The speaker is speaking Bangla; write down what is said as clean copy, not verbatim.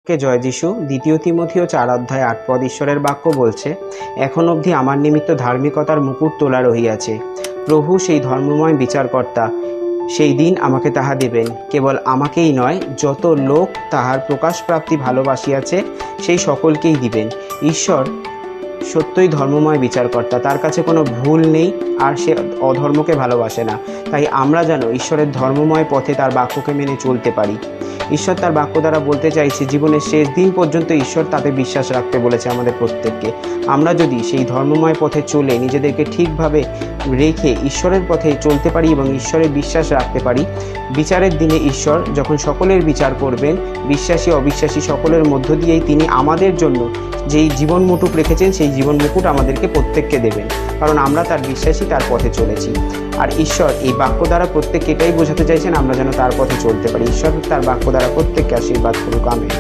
কে জয় যিশু। 2 তিমথিও 4 অধ্যায় 8 পদ ঈশ্বরের বাক্য বলছে, এখন অবধি আমার নিমিত্ত ধার্মিকতার মুকুট তোলা রহিয়াছে। প্রভু সেই ধর্মময় বিচারকর্তা সেই দিন আমাকে তাহা দেবেন। কেবল আমাকেই নয়, যত লোক তাহার প্রকাশপ্রাপ্তি ভালোবাসিয়াছে সেই সকলকেই দিবেন। ঈশ্বর সত্যই ধর্মময় বিচারকর্তা, তার কাছে কোনো ভুল নেই, আর সে অধর্মকে ভালোবাসে না। তাই আমরা যেন ঈশ্বরের ধর্মময় পথে তার বাক্যকে মেনে চলতে পারি। ঈশ্বর তার বাক্য দ্বারা বলতে চাইছে, জীবনের শেষ দিন পর্যন্ত ঈশ্বর তাতে বিশ্বাস রাখতে বলেছে আমাদের প্রত্যেককে। আমরা যদি সেই ধর্মময় পথে চলে নিজেদেরকে ঠিকভাবে রেখে ঈশ্বরের পথে চলতে পারি এবং ঈশ্বরের বিশ্বাস রাখতে পারি, বিচারের দিনে ঈশ্বর যখন সকলের বিচার করবেন, বিশ্বাসী অবিশ্বাসী সকলের মধ্য দিয়েই তিনি আমাদের জন্য যেই জীবন মুকুট রেখেছেন সেই জীবন মুকুট আমাদেরকে প্রত্যেককে দেবেন, কারণ আমরা তার বিশ্বাসী, তার পথে চলেছি। আর ঈশ্বর এই বাক্য দ্বারা প্রত্যেককে এটাই বোঝাতে চাইছেন, আমরা যেন তার পথে চলতে পারি। ঈশ্বর তার বাক্য দ্বারা প্রত্যেককে আশীর্বাদ করুক। আমেন।